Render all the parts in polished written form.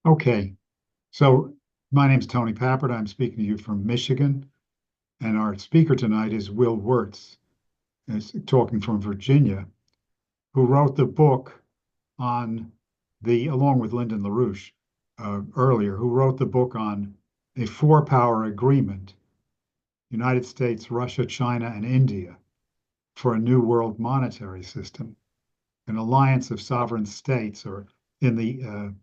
Okay, so my name's Tony Pappert. I'm speaking to you from Michigan, and our speaker tonight is Will Wertz, is talking from Virginia, who wrote the book on along with Lyndon LaRouche earlier, who wrote the book on a four-power agreement, United States, Russia, China, and India, for a new world monetary system, an alliance of sovereign states, or in the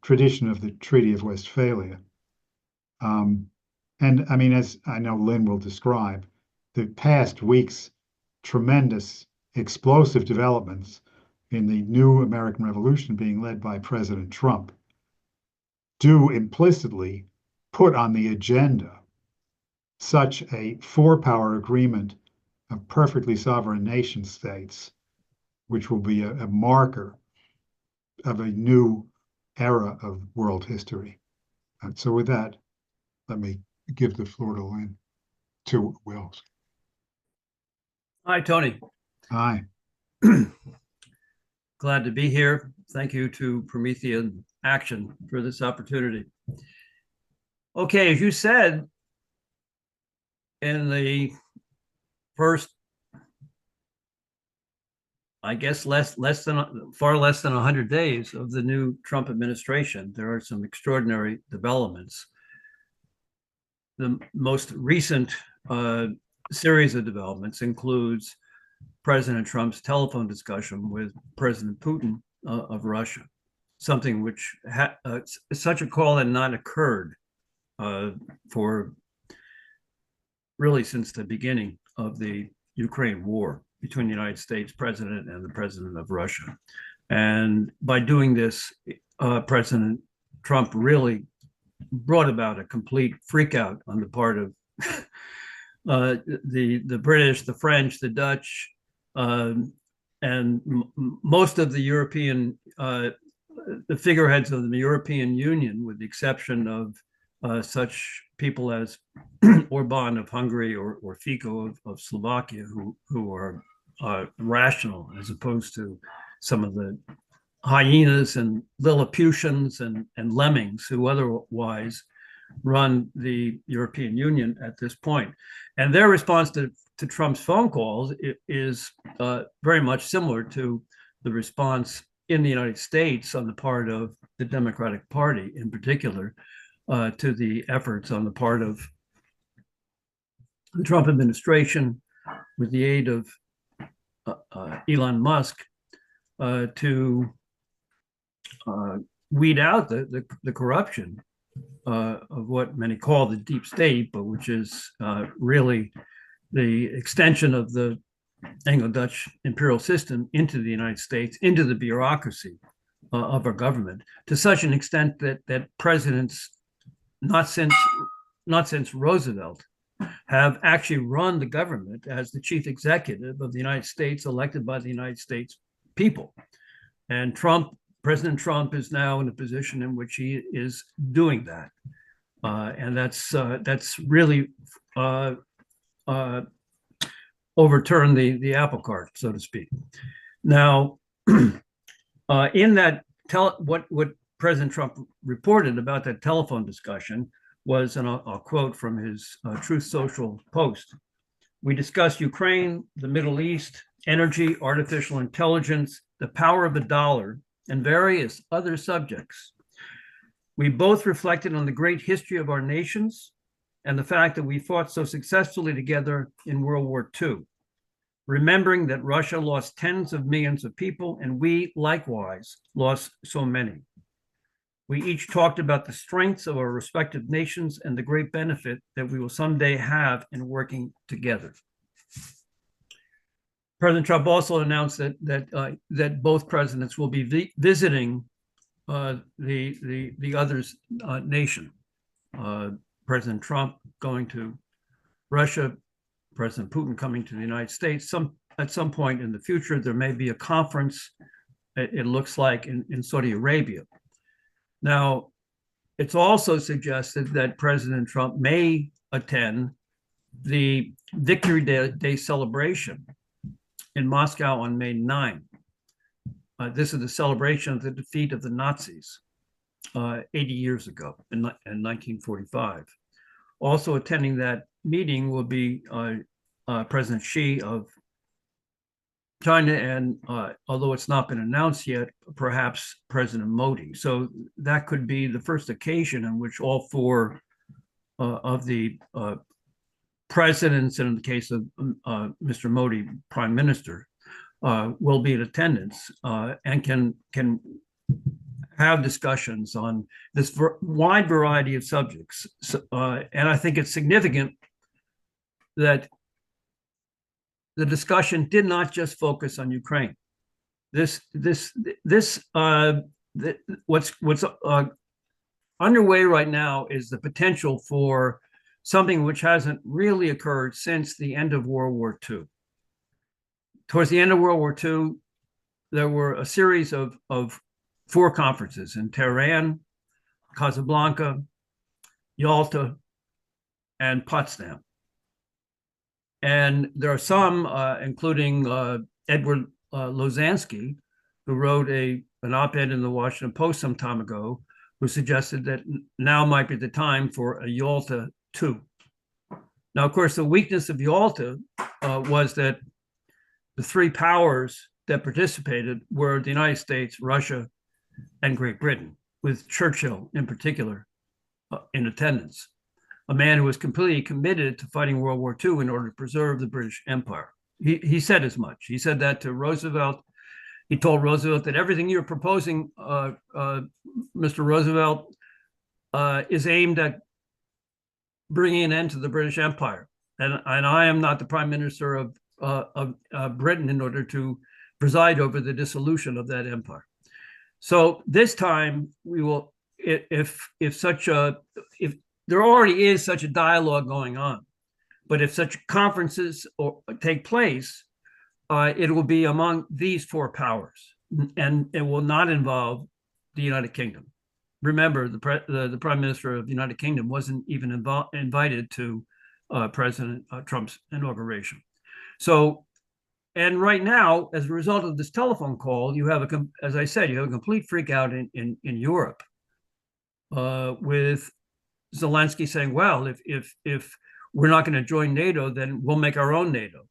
tradition of the Treaty of Westphalia. Um, and I mean, as I know Lynn will describe, the past week's tremendous explosive developments in the new American Revolution being led by President Trump do implicitly put on the agenda such a four-power agreement of perfectly sovereign nation states, which will be a marker of a new era of world history. So with that, let me give the floor to Lynn, to Wills. Hi, Tony. Hi. Glad to be here. Thank you to Promethean Action for this opportunity. Okay, as you said, in the first, I guess, far less than 100 days of the new Trump administration, there are some extraordinary developments. The most recent series of developments includes President Trump's telephone discussion with President Putin of Russia, something which such a call had not occurred for really since the beginning of the Ukraine war between the United States president and the president of Russia. And by doing this, President Trump really brought about a complete freakout on the part of the British, the French, the Dutch, and most of the European, the figureheads of the European Union, with the exception of such people as Orban of Hungary or Fico of Slovakia, who are rational as opposed to some of the hyenas and Lilliputians and lemmings who otherwise run the European Union at this point. And their response to Trump's phone calls is very much similar to the response in the United States on the part of the Democratic Party, in particular, to the efforts on the part of the Trump administration, with the aid of Elon Musk, to weed out the corruption of what many call the deep state, but which is really the extension of the Anglo-Dutch imperial system into the United States, into the bureaucracy of our government, to such an extent that presidents, not since Roosevelt, have actually run the government as the chief executive of the United States, elected by the United States people. And President Trump is now in a position in which he is doing that. And that's really overturned the apple cart, so to speak. Now, in that, what President Trump reported about that telephone discussion was, and I'll quote from his Truth Social post: "We discussed Ukraine, the Middle East, energy, artificial intelligence, the power of the dollar, and various other subjects. We both reflected on the great history of our nations and the fact that we fought so successfully together in World War II, remembering that Russia lost tens of millions of people and we likewise lost so many. We each talked about the strengths of our respective nations and the great benefit that we will someday have in working together." President Trump also announced that both presidents will be visiting the other's nation. President Trump going to Russia, President Putin coming to the United States. At some point in the future, there may be a conference, it looks like, in Saudi Arabia. Now, it's also suggested that President Trump may attend the Victory Day celebration in Moscow on May 9. this is the celebration of the defeat of the Nazis 80 years ago in 1945. Also attending that meeting will be President Xi of China, and although it's not been announced yet, perhaps President Modi. So that could be the first occasion in which all four of the presidents, and in the case of Mr. Modi, Prime Minister, will be in attendance and can have discussions on this wide variety of subjects. And I think it's significant that the discussion did not just focus on Ukraine. What's underway right now is the potential for something which hasn't really occurred since the end of World War II. Towards the end of World War II, there were a series of four conferences in Tehran, Casablanca, Yalta, and Potsdam. And there are some, including Edward Lozansky, who wrote an op-ed in the Washington Post some time ago, who suggested that now might be the time for a Yalta II. Now, of course, the weakness of Yalta was that the three powers that participated were the United States, Russia, and Great Britain, with Churchill in particular in attendance, a man who was completely committed to fighting World War II in order to preserve the British Empire. He said as much. He said that to Roosevelt. He told Roosevelt that everything you're proposing, Mr. Roosevelt, is aimed at bringing an end to the British Empire. And I am not the Prime Minister of Britain in order to preside over the dissolution of that empire. So this time we will, if there already is such a dialogue going on, but if such conferences take place, it will be among these four powers, and it will not involve the United Kingdom. Remember, the Prime Minister of the United Kingdom wasn't even invited to President Trump's inauguration. So, and right now, as a result of this telephone call, you have as I said, you have a complete freak out in Europe, with Zelensky saying, "Well, if we're not going to join NATO, then we'll make our own NATO,"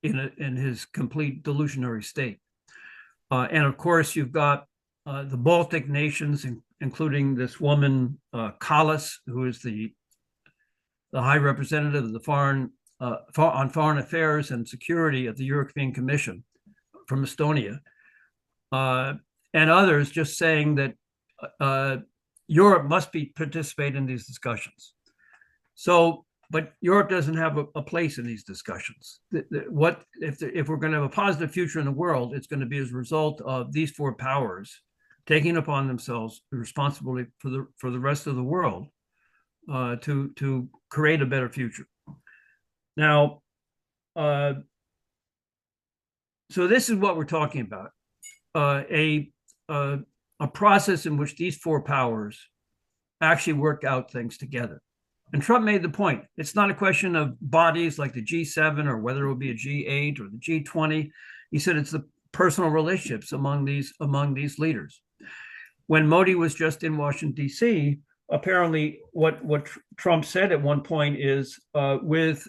in his complete delusionary state. And of course, you've got the Baltic nations, including this woman Kallas, who is the High Representative of the on Foreign Affairs and Security of the European Commission from Estonia, and others just saying that Europe must participate in these discussions. So, but Europe doesn't have a place in these discussions. What if we're going to have a positive future in the world? It's going to be as a result of these four powers taking upon themselves the responsibility for the rest of the world to create a better future. Now, so this is what we're talking about, a process in which these four powers actually work out things together. And Trump made the point, it's not a question of bodies like the G7 or whether it will be a G8 or the G20. He said it's the personal relationships among these leaders. When Modi was just in Washington, D.C., apparently what Trump said at one point is with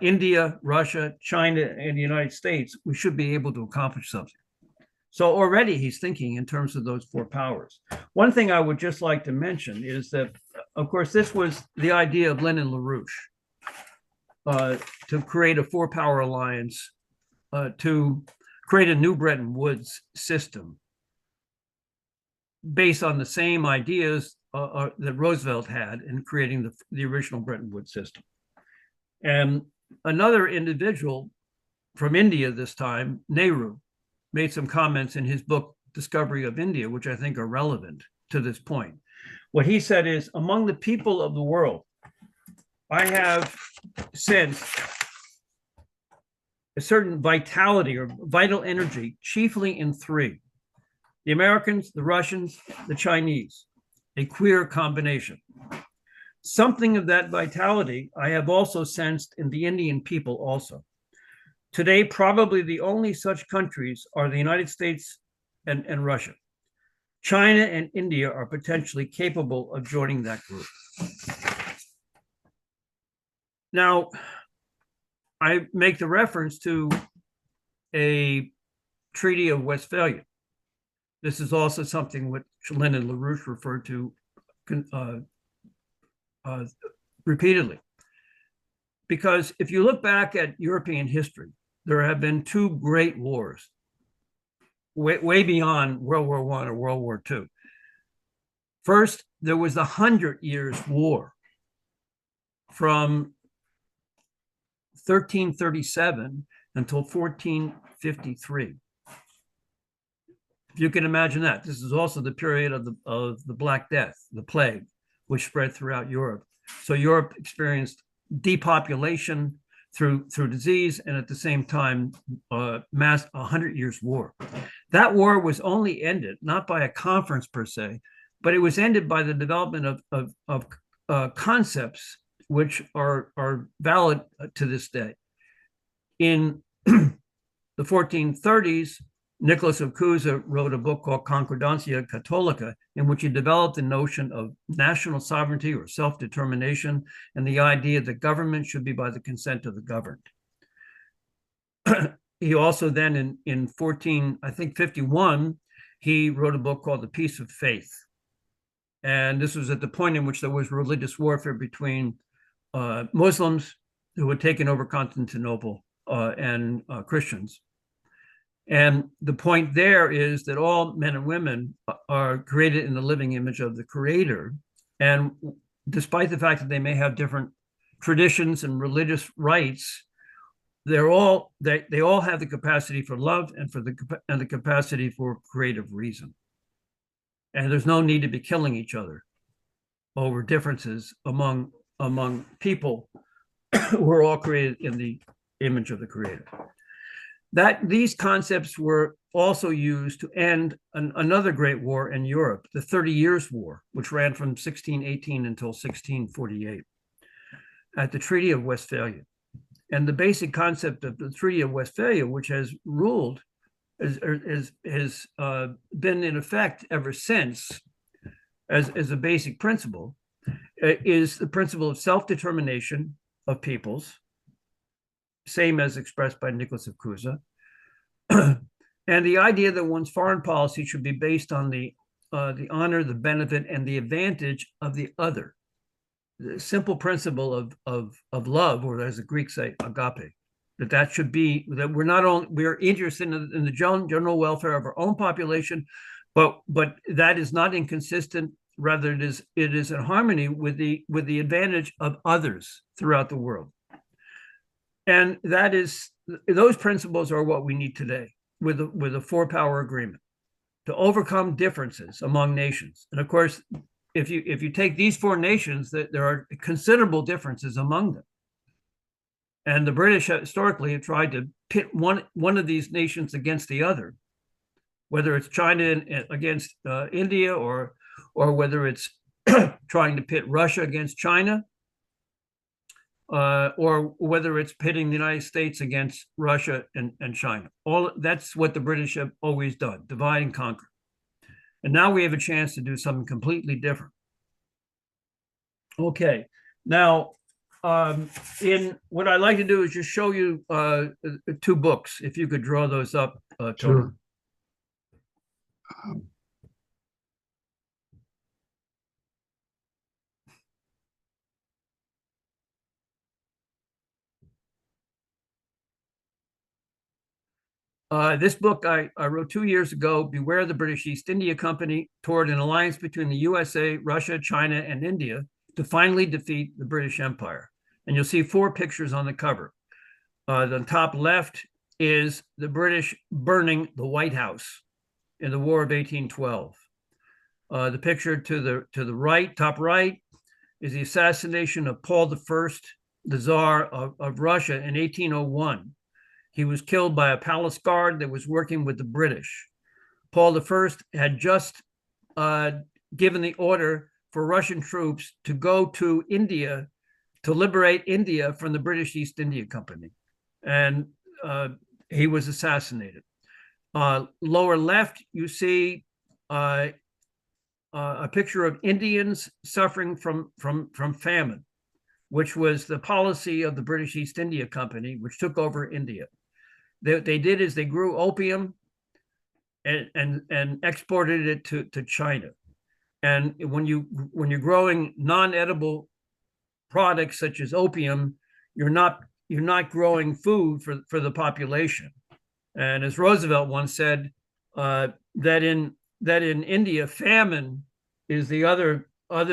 India, Russia, China, and the United States, we should be able to accomplish something. So already he's thinking in terms of those four powers. One thing I would just like to mention is that, of course, this was the idea of Lyndon LaRouche to create a four-power alliance, to create a new Bretton Woods system based on the same ideas that Roosevelt had in creating the original Bretton Woods system. And another individual from India this time, Nehru, made some comments in his book, Discovery of India, which I think are relevant to this point. What he said is, among the people of the world, I have sensed a certain vitality or vital energy, chiefly in three: the Americans, the Russians, the Chinese, a queer combination. Something of that vitality I have also sensed in the Indian people also. Today, probably the only such countries are the United States and Russia. China and India are potentially capable of joining that group. Now, I make the reference to a Treaty of Westphalia. This is also something which Lyndon and LaRouche referred to repeatedly. Because if you look back at European history, there have been two great wars, way beyond World War I or World War II. First, there was the 100 Years' War from 1337 until 1453. If you can imagine that. This is also the period of the Black Death, the plague, which spread throughout Europe. So Europe experienced depopulation through disease, and at the same time, mass 100 Years' War. That war was only ended not by a conference per se, but it was ended by the development of concepts which are valid to this day. In the 1430s, Nicholas of Cusa wrote a book called Concordancia Cattolica, in which he developed the notion of national sovereignty or self-determination and the idea that government should be by the consent of the governed. He also then in 51, he wrote a book called The Peace of Faith. And this was at the point in which there was religious warfare between Muslims who had taken over Constantinople and Christians. And the point there is that all men and women are created in the living image of the Creator. And despite the fact that they may have different traditions and religious rites, they all have the capacity for love and the capacity for creative reason. And there's no need to be killing each other over differences among people who are all created in the image of the Creator. That these concepts were also used to end another great war in Europe, the 30 Years' War, which ran from 1618 until 1648, at the Treaty of Westphalia. And the basic concept of the Treaty of Westphalia, which has ruled, has been in effect ever since as a basic principle, is the principle of self-determination of peoples, same as expressed by Nicholas of Cusa, and the idea that one's foreign policy should be based on the honor, the benefit, and the advantage of the other. The simple principle of love, or as the Greeks say, agape, that should be that we're interested in the general welfare of our own population, but that is not inconsistent. Rather, it is in harmony with the advantage of others throughout the world. And those principles are what we need today with a four-power agreement to overcome differences among nations. And of course, if you take these four nations, there are considerable differences among them. And the British historically have tried to pit one of these nations against the other, whether it's China against India or whether it's trying to pit Russia against China. Or whether it's pitting the United States against Russia and China. That's what the British have always done, divide and conquer. And now we have a chance to do something completely different. Okay, now in what I'd like to do is just show you two books, if you could draw those up, Tony. Sure. This book I wrote 2 years ago, Beware the British East India Company, toward an alliance between the USA, Russia, China, and India to finally defeat the British Empire. And you'll see four pictures on the cover. The top left is the British burning the White House in the War of 1812. The picture to the right, top right, is the assassination of Paul I, the Tsar of Russia, in 1801. He was killed by a palace guard that was working with the British. Paul I had just given the order for Russian troops to go to India to liberate India from the British East India Company. And he was assassinated. Lower left, you see a picture of Indians suffering from famine, which was the policy of the British East India Company, which took over India. They did is they grew opium and exported it to China. And when you're growing non-edible products such as opium, you're not growing food for the population. And as Roosevelt once said, that in India, famine is the other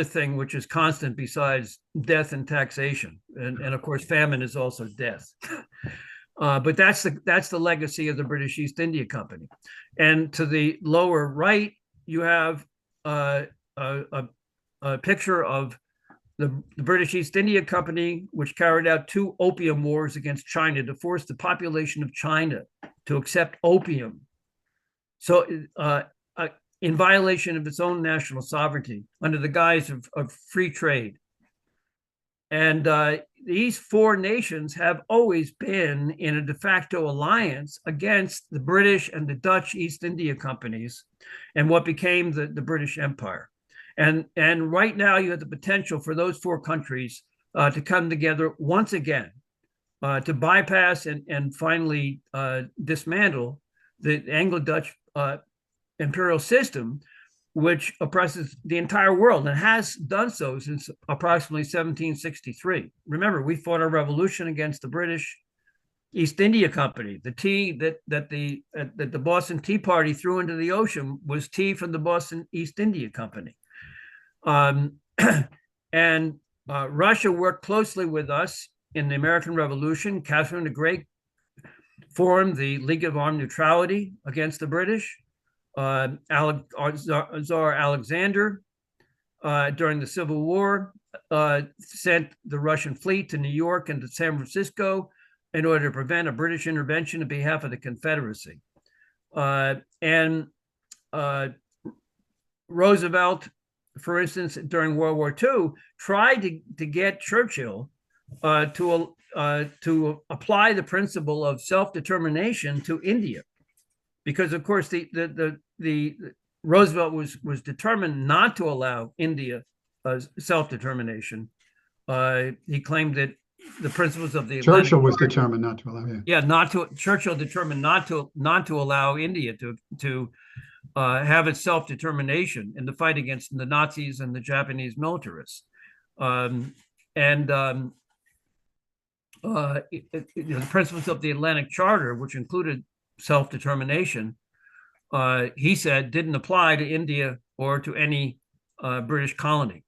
thing which is constant besides death and taxation. And of course, famine is also death. But that's the legacy of the British East India Company. And to the lower right, you have a picture of the British East India Company, which carried out 2 opium wars against China to force the population of China to accept opium. So in violation of its own national sovereignty under the guise of free trade. And these 4 nations have always been in a de facto alliance against the British and the Dutch East India Companies and what became the British Empire. And right now you have the potential for those 4 countries to come together once again to bypass and finally dismantle the Anglo-Dutch imperial system, which oppresses the entire world and has done so since approximately 1763. Remember, we fought a revolution against the British East India Company. The tea that the Boston Tea Party threw into the ocean was tea from the Boston East India Company. And Russia worked closely with us in the American Revolution. Catherine the Great formed the League of Armed Neutrality against the British. Tsar Alexander, during the Civil War, sent the Russian fleet to New York and to San Francisco in order to prevent a British intervention on behalf of the Confederacy. And Roosevelt, for instance, during World War II, tried to get Churchill to apply the principle of self-determination to India, because of course the Roosevelt was determined not to allow India self-determination. He claimed that the principles of the Churchill was determined not to allow. Churchill determined not to allow India to have its self-determination in the fight against the Nazis and the Japanese militarists. The principles of the Atlantic Charter, which included self-determination, he said didn't apply to India or to any British colony.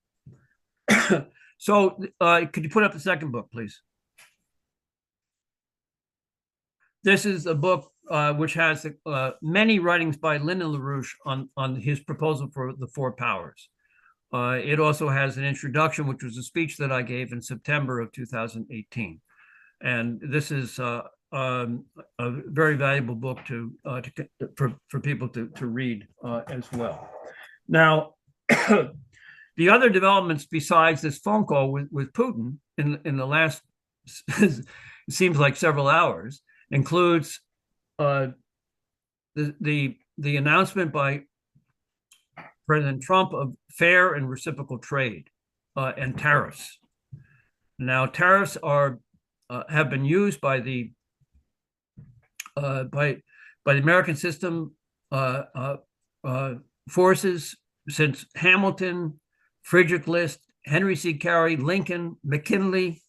So could you put up the second book, please? This is a book which has many writings by Lyndon LaRouche on his proposal for the 4 powers. It also has an introduction, which was a speech that I gave in September of 2018. And this is a very valuable book for people to read as well. Now, the other developments besides this phone call with Putin in the last, it seems like several hours, includes the announcement by President Trump of fair and reciprocal trade and tariffs. Now, tariffs have been used by the American system forces since Hamilton, Frederick List, Henry C. Carey, Lincoln, McKinley,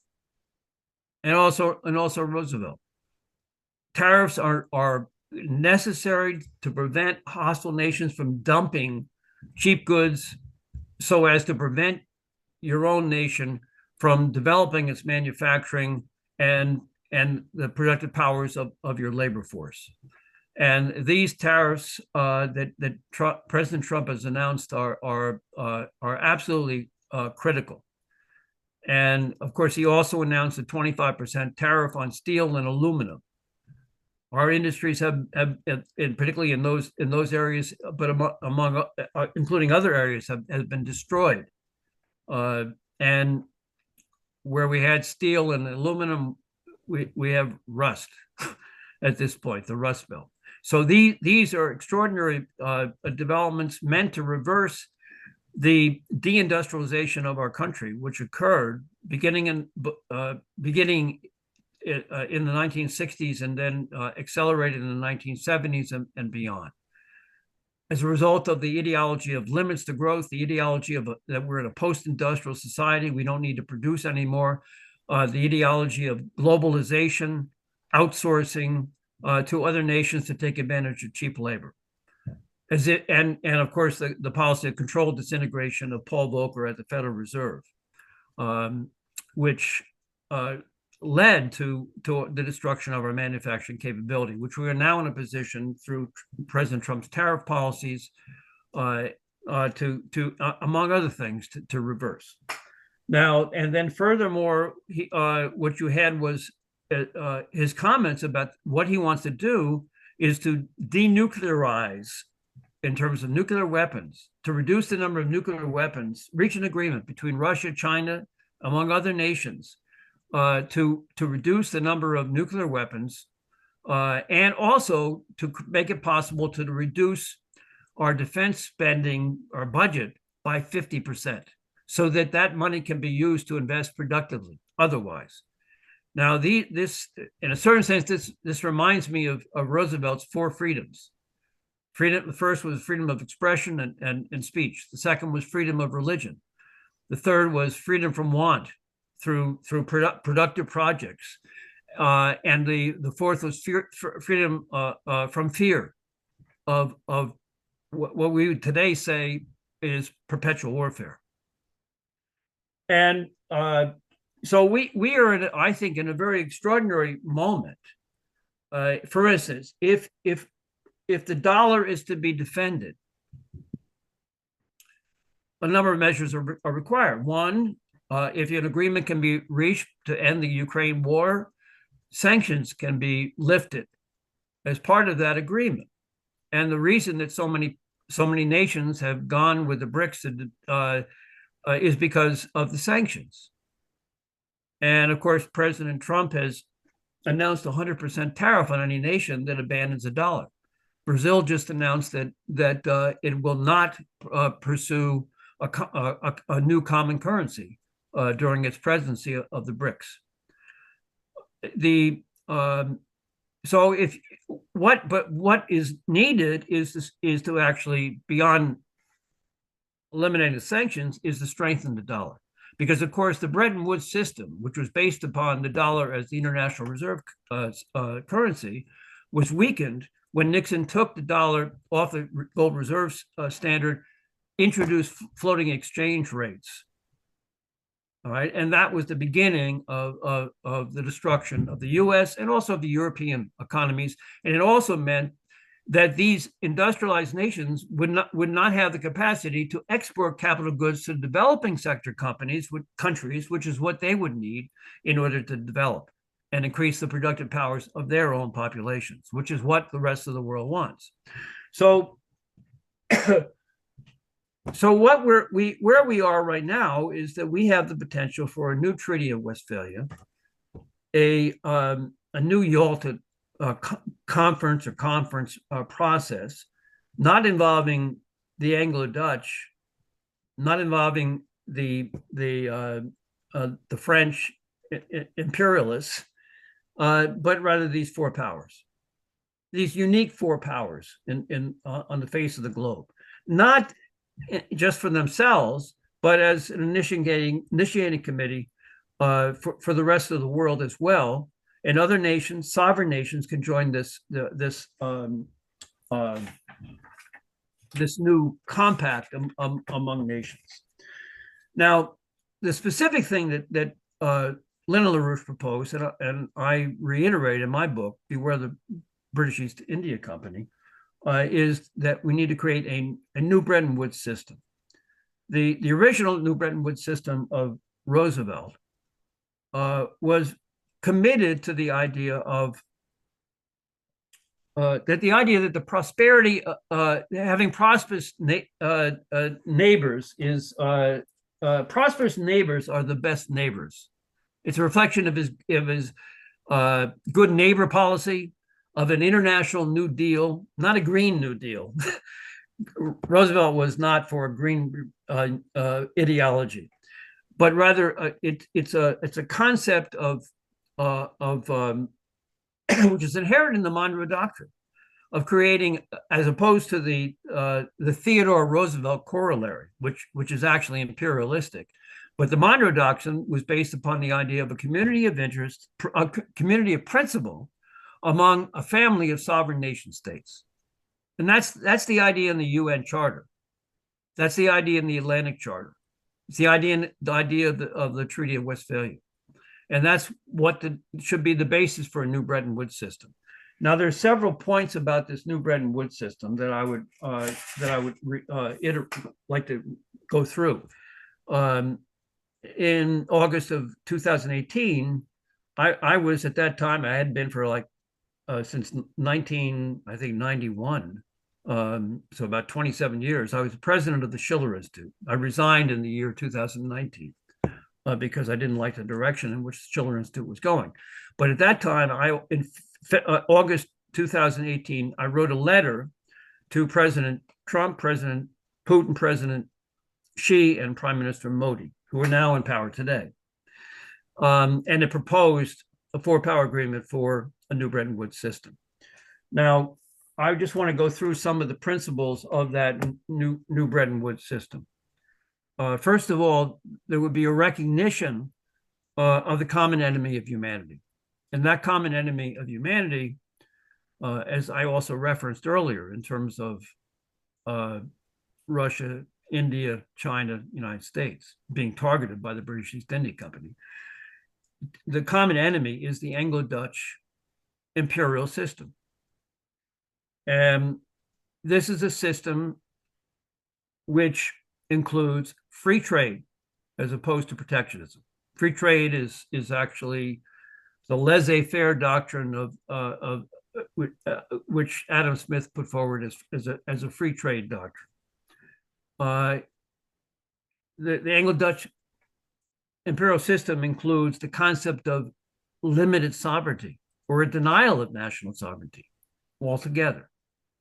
and also Roosevelt. Tariffs are necessary to prevent hostile nations from dumping cheap goods so as to prevent your own nation from developing its manufacturing and the productive powers of your labor force. And these tariffs that President Trump has announced are absolutely critical. And of course, he also announced a 25% tariff on steel and aluminum. Our industries have particularly in those areas, but among including other areas, have been destroyed. And where we had steel and aluminum, we have rust at this point, the Rust Belt. So these are extraordinary developments meant to reverse the deindustrialization of our country, which occurred beginning in the 1960s and then accelerated in the 1970s and beyond. As a result of the ideology of limits to growth, the ideology of that we're in a post-industrial society, we don't need to produce anymore, the ideology of globalization, outsourcing to other nations to take advantage of cheap labor. And of course, the policy of controlled disintegration of Paul Volcker at the Federal Reserve, which led to the destruction of our manufacturing capability, which we are now in a position through President Trump's tariff policies to among other things, to reverse. Now, and then furthermore, what you had was his comments about what he wants to do is to denuclearize in terms of nuclear weapons, to reduce the number of nuclear weapons, reach an agreement between Russia, China, among other nations, to reduce the number of nuclear weapons, and also to make it possible to reduce our defense spending, our budget, by 50%, so that that money can be used to invest productively otherwise. Now, this, in a certain sense, this reminds me of Roosevelt's four freedoms. Freedom, the first was freedom of expression and speech. The second was freedom of religion. The third was freedom from want through productive projects. And the fourth was freedom from fear of what we would today say is perpetual warfare. And so we are, I think, in a very extraordinary moment. For instance, if the dollar is to be defended, a number of measures are required. One, if an agreement can be reached to end the Ukraine war, sanctions can be lifted as part of that agreement. And the reason that so many nations have gone with the BRICS is because of the sanctions. And of course, President Trump has announced 100% tariff on any nation that abandons the dollar. Brazil just announced that it will not pursue a new common currency during its presidency of the BRICS. What is needed is to actually, beyond eliminating the sanctions, is to strengthen the dollar. Because of course the Bretton Woods system, which was based upon the dollar as the international reserve currency, was weakened when Nixon took the dollar off the gold reserve standard, introduced floating exchange rates. All right, and that was the beginning of the destruction of the U.S. and also of the European economies. And it also meant that these industrialized nations would not have the capacity to export capital goods to developing sector countries, which is what they would need in order to develop and increase the productive powers of their own populations, which is what the rest of the world wants. So, where we are right now is that we have the potential for a new Treaty of Westphalia, a new Yalta conference process, not involving the Anglo-Dutch, not involving the French imperialists, but rather these four powers, these unique four powers on the face of the globe, not just for themselves, but as an initiating committee for the rest of the world as well. And other nations, sovereign nations, can join this new compact among nations. Now, the specific thing that Lyndon LaRouche proposed, and I reiterate in my book, Beware the British East India Company, is that we need to create a new Bretton Woods system. The original new Bretton Woods system of Roosevelt was committed to the idea of that the prosperity, having prosperous neighbors is prosperous neighbors are the best neighbors. It's a reflection of his good neighbor policy, of an international New Deal, not a Green New Deal. Roosevelt was not for a green ideology, but rather it's a concept of which is inherent in the Monroe Doctrine of creating, as opposed to the Theodore Roosevelt corollary, which is actually imperialistic. But the Monroe Doctrine was based upon the idea of a community of interest, a community of principle among a family of sovereign nation states. And that's the idea in the UN Charter. That's the idea in the Atlantic Charter. It's the idea of the Treaty of Westphalia. And that's what should be the basis for a new Bretton Woods system. Now, there are several points about this new Bretton Woods system that I would like to go through. In August of 2018, I was at that time, I had been for like since 91, so about 27 years. I was the president of the Schiller Institute. I resigned in the year 2019 because I didn't like the direction in which the Schiller Institute was going. But at that time, in August 2018, I wrote a letter to President Trump, President Putin, President Xi, and Prime Minister Modi, who are now in power today. And it proposed a four-power agreement for a new Bretton Woods system. Now, I just want to go through some of the principles of that new Bretton Woods system. First of all, there would be a recognition of the common enemy of humanity. And that common enemy of humanity, as I also referenced earlier, in terms of Russia, India, China, United States, being targeted by the British East India Company. The common enemy is the Anglo-Dutch imperial system. And this is a system which includes free trade as opposed to protectionism. Free trade is actually the laissez-faire doctrine of which Adam Smith put forward as a free trade doctrine. The Anglo-Dutch imperial system includes the concept of limited sovereignty or a denial of national sovereignty altogether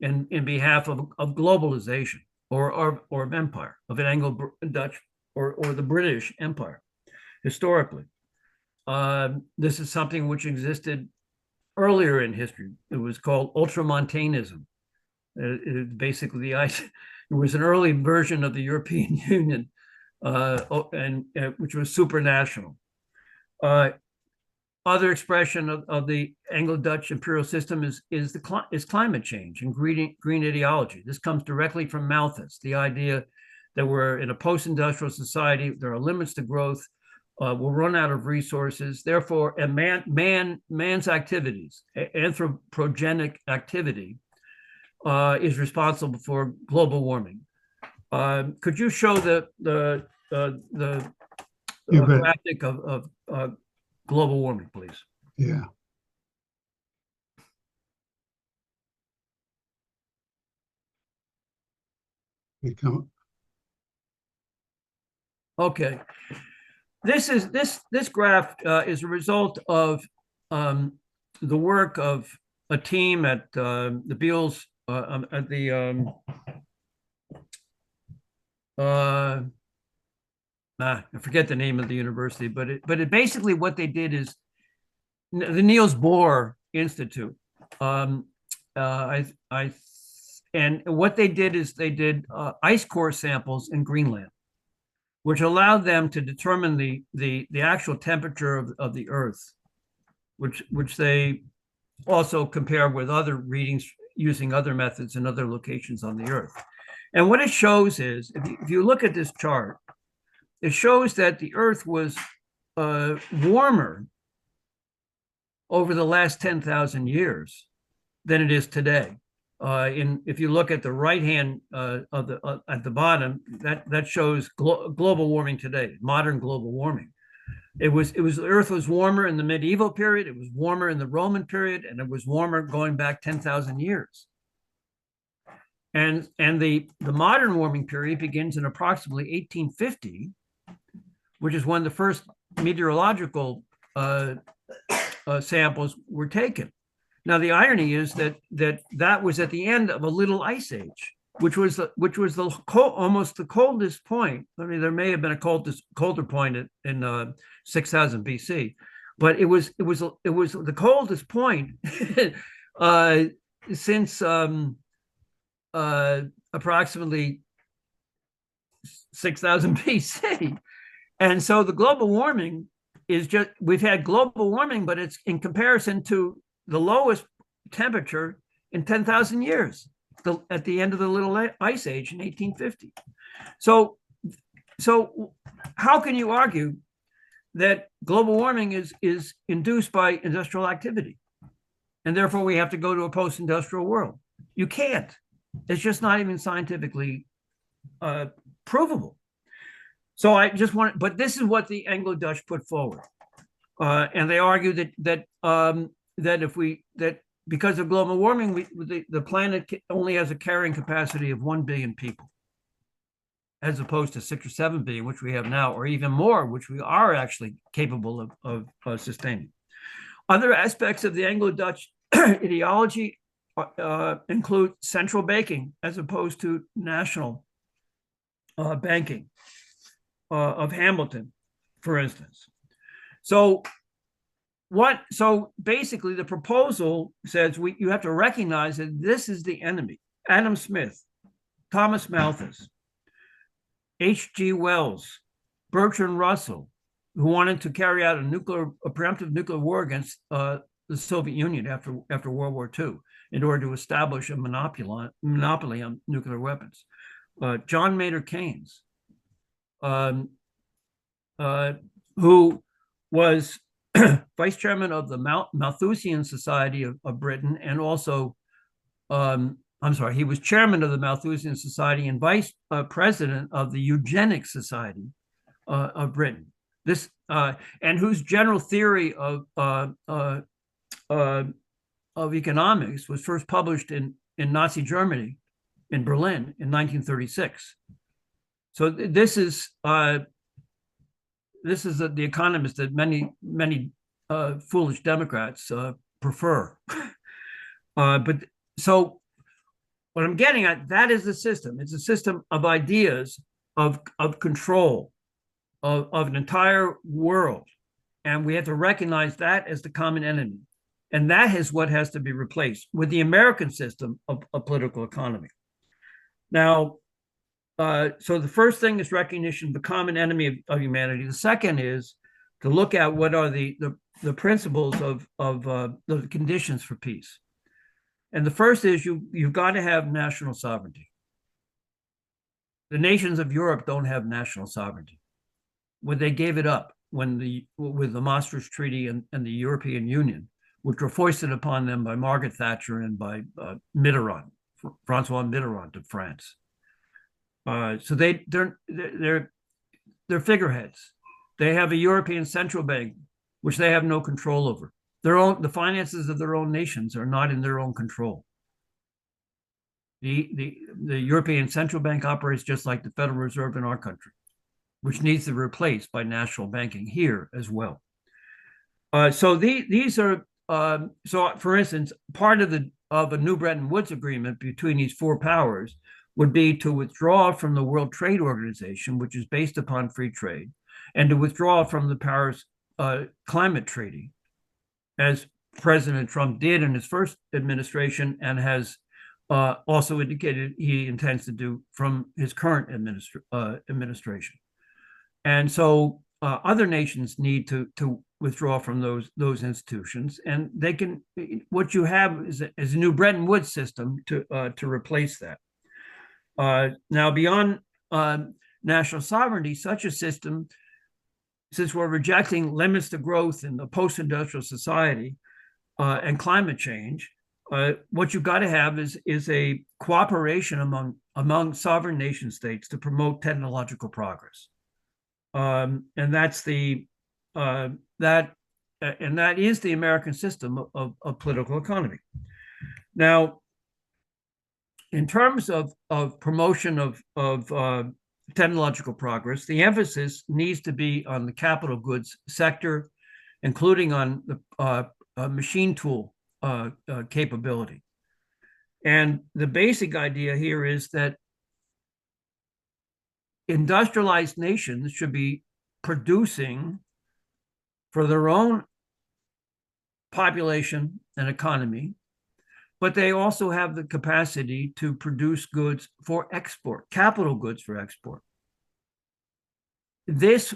in behalf of globalization or of empire, of an Anglo-Dutch or the British Empire historically. This is something which existed earlier in history. It was called ultramontanism. Basically, it was an early version of the European Union, which was supranational. Other expression of the Anglo-Dutch imperial system is climate change and green ideology. This comes directly from Malthus, the idea that we're in a post-industrial society, there are limits to growth, we'll run out of resources. Therefore, and man's activities, anthropogenic activity, is responsible for global warming. Could you show the graphic of global warming, please? Yeah. Okay. This graph is a result of the work of a team at the Beals at the I forget the name of the university, but it basically what they did is the Niels Bohr Institute. And what they did is they did ice core samples in Greenland, which allowed them to determine the actual temperature of the Earth, which they also compare with other readings using other methods in other locations on the Earth. And what it shows is, if you look at this chart, it shows that the Earth was warmer over the last 10,000 years than it is today. If you look at the right hand at the bottom, that shows global warming today, modern global warming. The Earth was warmer in the medieval period, it was warmer in the Roman period, and it was warmer going back 10,000 years. And the modern warming period begins in approximately 1850, which is when the first meteorological samples were taken. Now, the irony is that was at the end of a little ice age, which was almost the coldest point. I mean, there may have been a colder point in 6000 BC, but it was the coldest point since approximately 6000 BC. And so the global warming is just, we've had global warming, but it's in comparison to the lowest temperature in 10,000 years at the end of the little ice age in 1850. So how can you argue that global warming is induced by industrial activity, and therefore we have to go to a post-industrial world? You can't. It's just not even scientifically provable. So I just want, but this is what the Anglo-Dutch put forward, and they argue that because of global warming, the planet only has a carrying capacity of 1 billion people, as opposed to 6 or 7 billion, which we have now, or even more, which we are actually capable of sustaining. Other aspects of the Anglo-Dutch ideology include central banking as opposed to national banking of Hamilton, for instance. So basically the proposal says you have to recognize that this is the enemy. Adam Smith, Thomas Malthus, H.G. Wells, Bertrand Russell, who wanted to carry out a preemptive nuclear war against the Soviet Union after World War II in order to establish a monopoly on nuclear weapons. John Maynard Keynes, who was vice chairman of the Malthusian Society of Britain, and also, he was chairman of the Malthusian Society and vice president of the Eugenics Society of Britain. This and whose general theory of economics was first published in Nazi Germany, in Berlin, in 1936. So this is the economist that many foolish Democrats prefer. But so what I'm getting at, that is the system. It's a system of ideas, of control of an entire world. And we have to recognize that as the common enemy. And that is what has to be replaced with the American system of political economy. Now, so the first thing is recognition of the common enemy of humanity. The second is to look at what are the principles of the conditions for peace. And the first is you've got to have national sovereignty. The nations of Europe don't have national sovereignty. When they gave it up with the Maastricht Treaty and the European Union, which were foisted upon them by Margaret Thatcher and by Mitterrand, Francois Mitterrand of France. So they're figureheads. They have a European central bank, which they have no control over. The finances of their own nations are not in their own control. The European Central Bank operates just like the Federal Reserve in our country, which needs to be replaced by national banking here as well. So these are so, for instance, part of a new Bretton Woods agreement between these four powers would be to withdraw from the World Trade Organization, which is based upon free trade, and to withdraw from the Paris Climate Treaty, as President Trump did in his first administration and has also indicated he intends to do from his current administration. And so other nations need to withdraw from those institutions, and they can. What you have is a new Bretton Woods system to replace that. Now, beyond national sovereignty, such a system, since we're rejecting limits to growth in the post-industrial society and climate change, what you've got to have is a cooperation among sovereign nation states to promote technological progress, and that's that is the American system of political economy. Now, in terms of promotion of technological progress, the emphasis needs to be on the capital goods sector, including on the machine tool capability. And the basic idea here is that industrialized nations should be producing for their own population and economy, but they also have the capacity to produce goods for export, capital goods for export. This,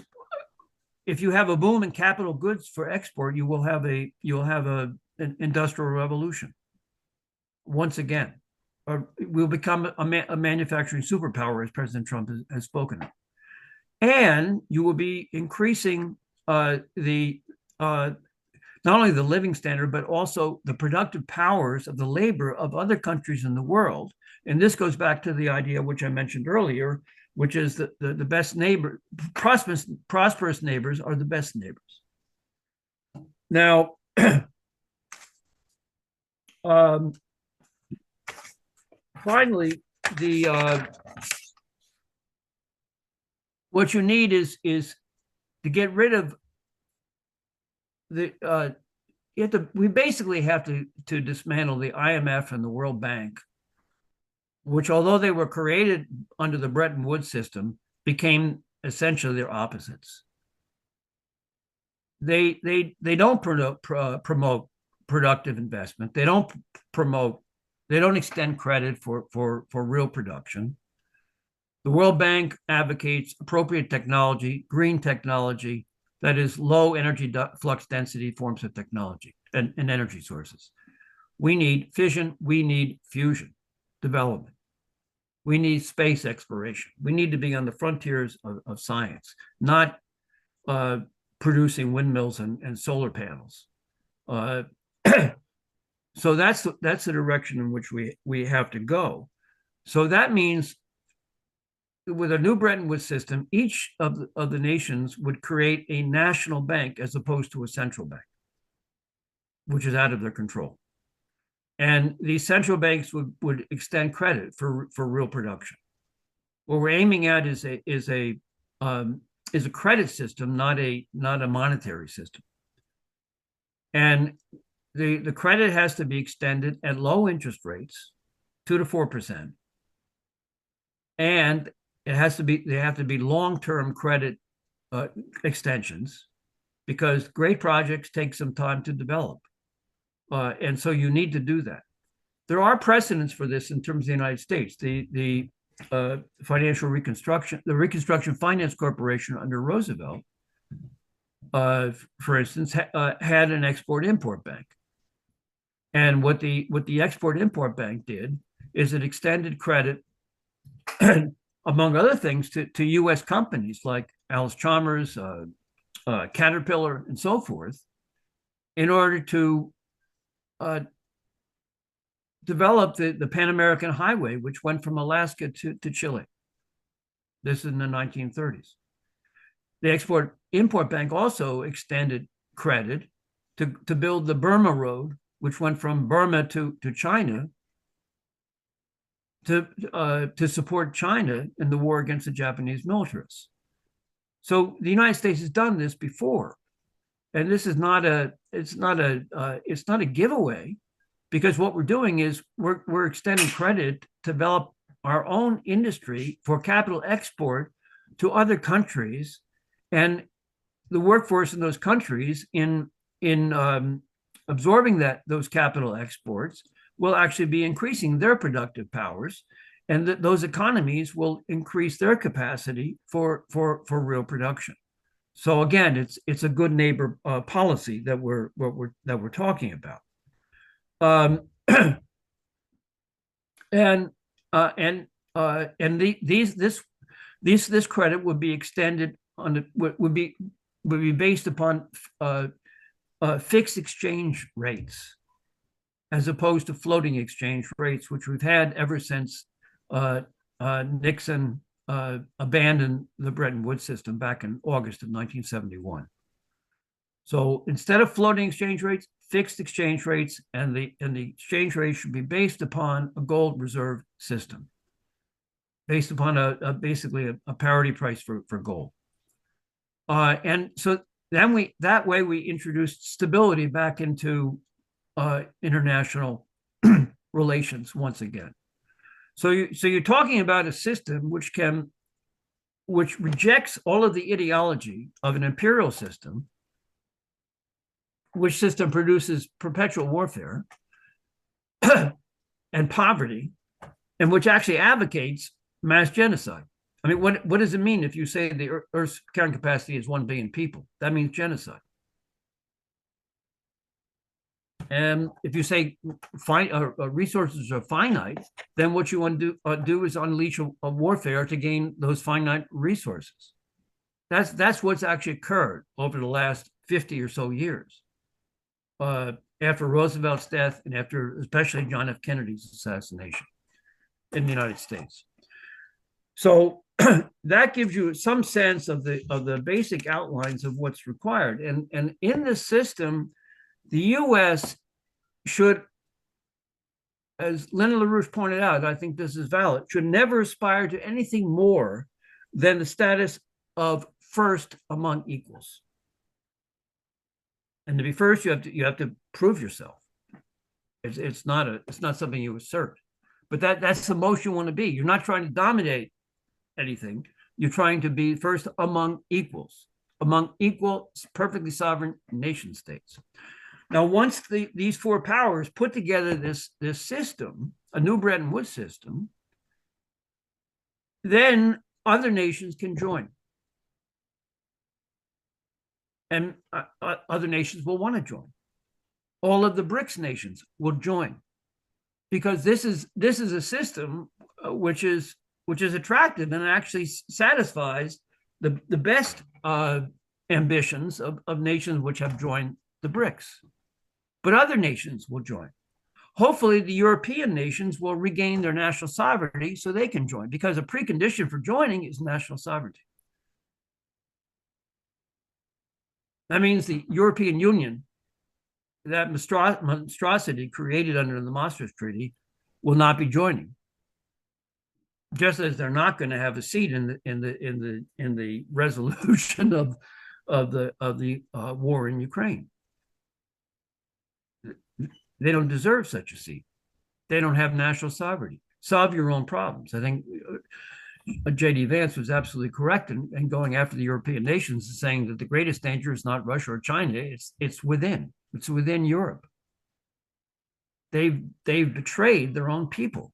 if you have a boom in capital goods for export, you'll have an industrial revolution. Once again, we'll become a manufacturing superpower, as President Trump has spoken of. And you will be increasing not only the living standard, but also the productive powers of the labor of other countries in the world. And this goes back to the idea which I mentioned earlier, which is that the best neighbor, prosperous neighbors are the best neighbors. Now, finally, what you need is to get rid of we basically have to dismantle the IMF and the World Bank, which, although they were created under the Bretton Woods system, became essentially their opposites. They don't promote productive investment. They don't extend credit for real production. The World Bank advocates appropriate technology, green technology, that is low energy flux density forms of technology and energy sources. We need fission, we need fusion development. We need space exploration. We need to be on the frontiers of science, not producing windmills and solar panels. So that's the direction in which we have to go. So that means with a new Bretton Woods system, each of the nations would create a national bank as opposed to a central bank, which is out of their control. And these central banks would extend credit for real production. What we're aiming at is a credit system, not a monetary system. And the credit has to be extended at low interest rates, 2 to 4%, and they have to be long-term credit extensions, because great projects take some time to develop. And so you need to do that. There are precedents for this in terms of the United States. The Reconstruction Finance Corporation under Roosevelt, for instance, had an export-import bank. And what the Export-Import Bank did is it extended credit, among other things, to U.S. companies like Allis-Chalmers, Caterpillar, and so forth, in order to develop the Pan American Highway, which went from Alaska to Chile. This is in the 1930s. The Export-Import Bank also extended credit to build the Burma Road, which went from Burma to China, to support China in the war against the Japanese militarists. So the United States has done this before, and this is not a giveaway, because what we're doing is we're extending credit to develop our own industry for capital export to other countries, and the workforce in those countries in absorbing those capital exports will actually be increasing their productive powers, and those economies will increase their capacity for real production. So again, it's a good neighbor policy that we're talking about. This credit would be extended would be based upon fixed exchange rates, as opposed to floating exchange rates, which we've had ever since Nixon abandoned the Bretton Woods system back in August of 1971. So instead of floating exchange rates, fixed exchange rates, and the exchange rate should be based upon a gold reserve system, based upon basically a parity price for gold. And so then that way we introduced stability back into international relations once again. So you're talking about a system which rejects all of the ideology of an imperial system, which system produces perpetual warfare and poverty, and which actually advocates mass genocide. I mean, what does it mean if you say the Earth's carrying capacity is 1 billion people? That means genocide. And if you say resources are finite, then what you want to do is unleash a warfare to gain those finite resources. That's what's actually occurred over the last 50 or so years, after Roosevelt's death and after especially John F. Kennedy's assassination in the United States. So that gives you some sense of the basic outlines of what's required. And in this system, the U.S. should, as Lyndon LaRouche pointed out, I think this is valid, should never aspire to anything more than the status of first among equals. And to be first, you have to prove yourself. It's not something you assert, but that's the most you want to be. You're not trying to dominate anything. You're trying to be first among equals, among equal, perfectly sovereign nation states. Now, once these four powers put together this system, a new Bretton Woods system, then other nations can join. And other nations will want to join. All of the BRICS nations will join, because this is a system which is attractive and actually satisfies the best ambitions of nations which have joined the BRICS. But other nations will join. Hopefully, the European nations will regain their national sovereignty so they can join, because a precondition for joining is national sovereignty. That means the European Union, that monstrosity created under the Maastricht Treaty, will not be joining. Just as they're not going to have a seat in the resolution of the war in Ukraine. They don't deserve such a seat. They don't have national sovereignty. Solve your own problems. I think J.D. Vance was absolutely correct in going after the European nations and saying that the greatest danger is not Russia or China. It's within. It's within Europe. They've betrayed their own people.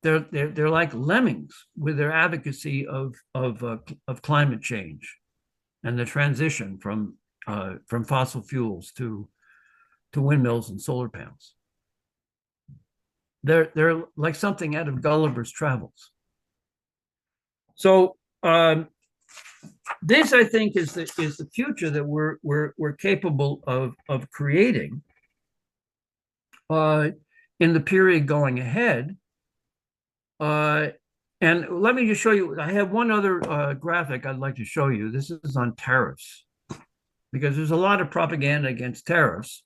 They're like lemmings with their advocacy of climate change and the transition from fossil fuels to windmills and solar panels. They're like something out of Gulliver's Travels. So this, I think, is the future that we're capable of creating in the period going ahead. And let me just show you. I have one other graphic I'd like to show you. This is on tariffs, because there's a lot of propaganda against tariffs.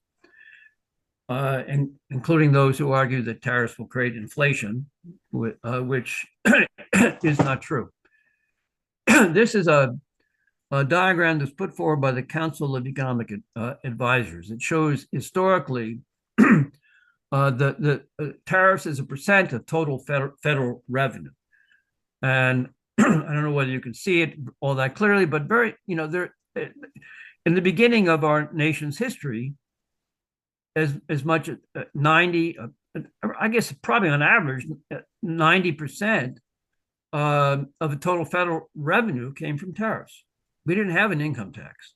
And including those who argue that tariffs will create inflation, which is not true. This is a diagram that's put forward by the Council of Economic Advisors. It shows historically the tariffs as a percent of total federal revenue. And I don't know whether you can see it all that clearly, but they're in the beginning of our nation's history, as much as 90, I guess probably on average, 90% of the total federal revenue came from tariffs. We didn't have an income tax.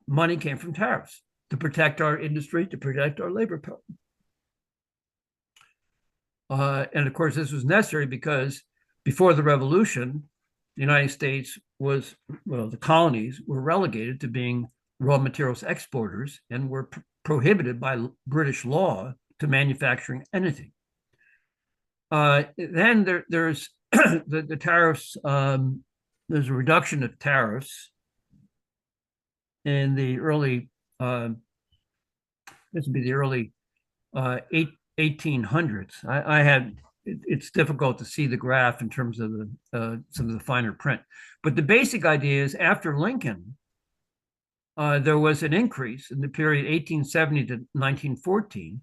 Money came from tariffs to protect our industry, to protect our labor power. And of course, this was necessary because before the revolution, the United States the colonies were relegated to being raw materials exporters and were prohibited by British law to manufacturing anything. Then there's the tariffs. There's a reduction of tariffs in the early, this would be the early 1800s. It's difficult to see the graph in terms of some of the finer print, but the basic idea is after Lincoln, there was an increase in the period 1870 to 1914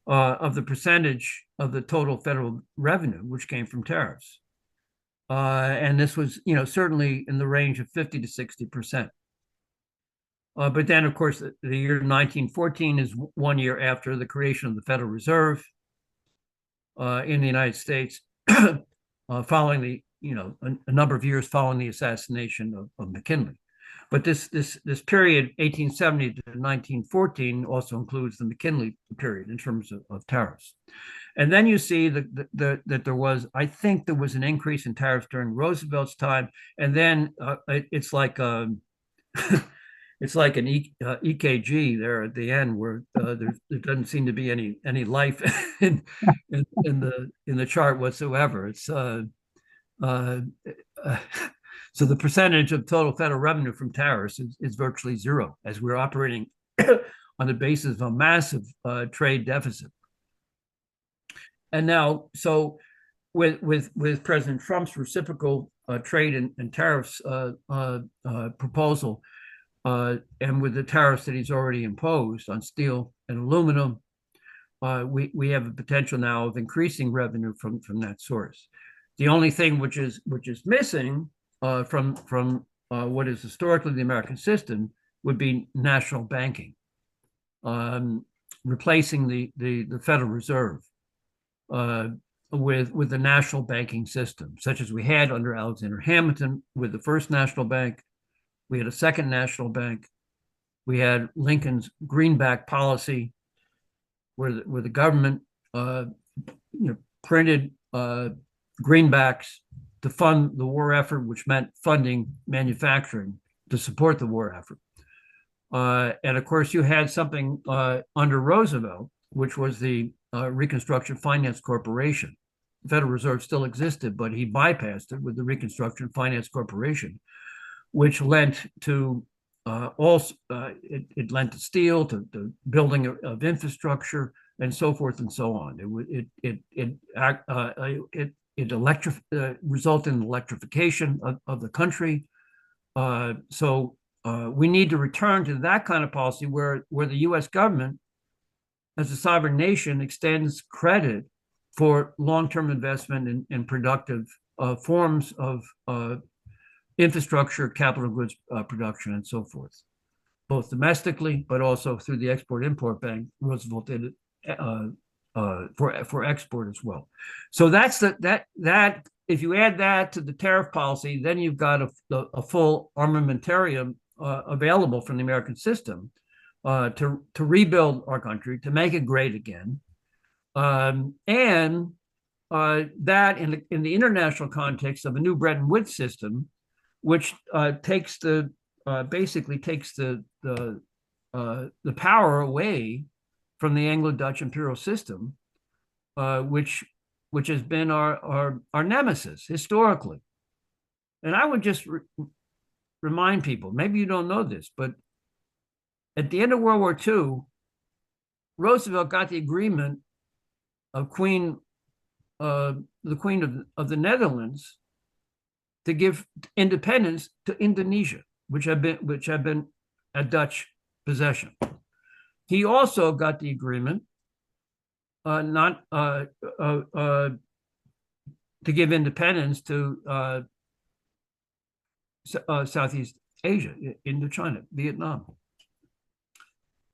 of the percentage of the total federal revenue, which came from tariffs. And this was, certainly in the range of 50 to 60%. But then, of course, the year 1914 is 1 year after the creation of the Federal Reserve in the United States, following the, a number of years following the assassination of McKinley. But this period, 1870 to 1914, also includes the McKinley period in terms of tariffs. And then you see that there was, I think there was an increase in tariffs during Roosevelt's time. And then it's like it's like an EKG there at the end, where there doesn't seem to be any life in the chart whatsoever. It's so the percentage of total federal revenue from tariffs is virtually zero, as we're operating on the basis of a massive trade deficit. And now, so with President Trump's reciprocal trade and tariffs proposal, and with the tariffs that he's already imposed on steel and aluminum, we have a potential now of increasing revenue from that source. The only thing which is missing from what is historically the American system would be national banking, replacing the Federal Reserve with the national banking system, such as we had under Alexander Hamilton with the first national bank. We had a second national bank. We had Lincoln's greenback policy, where the government printed greenbacks to fund the war effort, which meant funding manufacturing to support the war effort. And of course, you had something under Roosevelt, which was the Reconstruction Finance Corporation. The Federal Reserve still existed, but he bypassed it with the Reconstruction Finance Corporation, which lent to it lent to steel, to building of infrastructure, and so forth and so on. It resulted in electrification of the country. So we need to return to that kind of policy where the U.S. government, as a sovereign nation, extends credit for long-term investment in productive forms of infrastructure, capital goods production, and so forth, both domestically, but also through the Export-Import Bank. Roosevelt did it for export as well. So that's that. If you add that to the tariff policy, then you've got a full armamentarium available from the American system to rebuild our country, to make it great again, and that in the international context of a new Bretton Woods system, which basically takes the power away from the Anglo-Dutch imperial system, which has been our nemesis historically. And I would just remind people, maybe you don't know this, but at the end of World War II, Roosevelt got the agreement of the Queen of the Netherlands to give independence to Indonesia, which had been a Dutch possession. He also got the agreement to give independence to Southeast Asia, Indochina, Vietnam.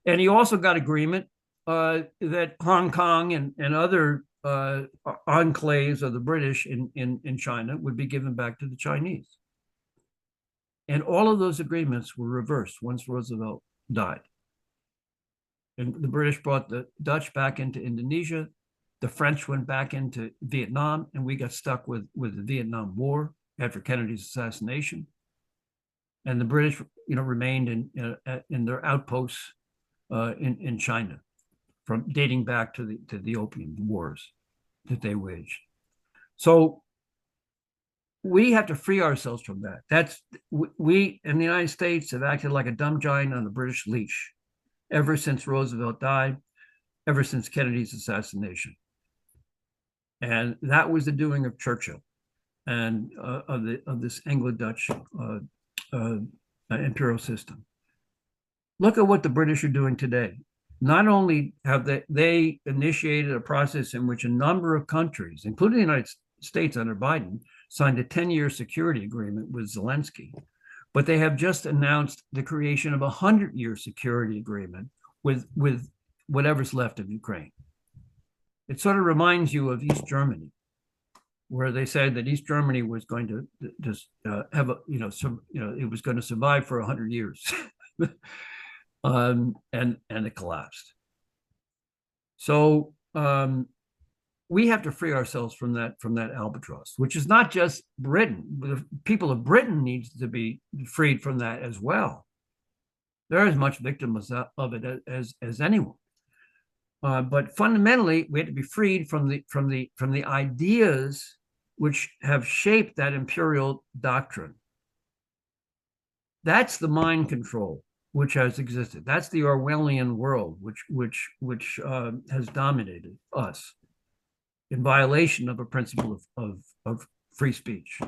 And he also got agreement that Hong Kong and other enclaves of the British in China would be given back to the Chinese. And all of those agreements were reversed once Roosevelt died. And the British brought the Dutch back into Indonesia. The French went back into Vietnam, and we got stuck with the Vietnam War after Kennedy's assassination. And the British, remained in their outposts in China, from dating back to the Opium Wars that they waged. So we have to free ourselves from that. We in the United States have acted like a dumb giant on a British leash ever since Roosevelt died, ever since Kennedy's assassination. And that was the doing of Churchill and of this Anglo-Dutch imperial system. Look at what the British are doing today. Not only have they initiated a process in which a number of countries, including the United States under Biden, signed a 10-year security agreement with Zelensky, but they have just announced the creation of a 100-year security agreement with whatever's left of Ukraine. It sort of reminds you of East Germany, where they said that East Germany was going to just have it was going to survive for 100 years. And it collapsed. So we have to free ourselves from that albatross, which is not just Britain. The people of Britain needs to be freed from that as well. They're as much victims of it as anyone. But fundamentally, we have to be freed from the ideas which have shaped that imperial doctrine. That's the mind control which has existed. That's the Orwellian world which has dominated us in violation of a principle of free speech.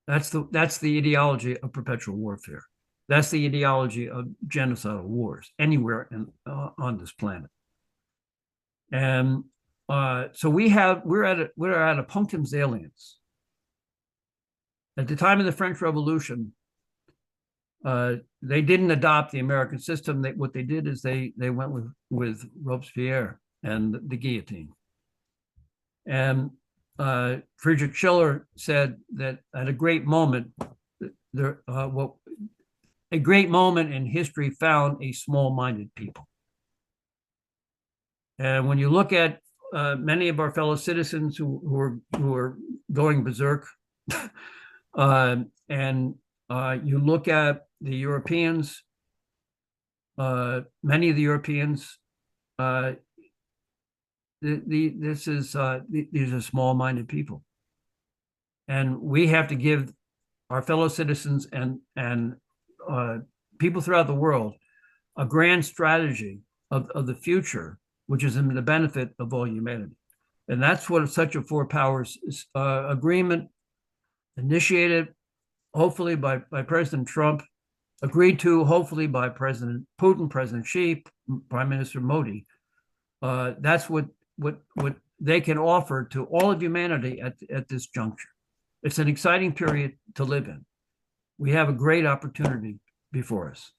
That's the ideology of perpetual warfare. That's the ideology of genocidal wars anywhere on this planet. And so we're at a punctum salience. At the time of the French Revolution, they didn't adopt the American system. What they did is they went with Robespierre and the guillotine. And Friedrich Schiller said that at a great moment, a great moment in history found a small-minded people. And when you look at many of our fellow citizens who are going berserk, and you look at the Europeans, many of the Europeans, these are small-minded people, and we have to give our fellow citizens and people throughout the world a grand strategy of the future, which is in the benefit of all humanity. And that's what such a four powers agreement, initiated hopefully by President Trump, agreed to hopefully by President Putin, President Xi, Prime Minister Modi. That's what they can offer to all of humanity at this juncture. It's an exciting period to live in. We have a great opportunity before us.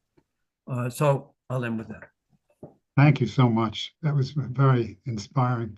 So I'll end with that. Thank you so much. That was very inspiring.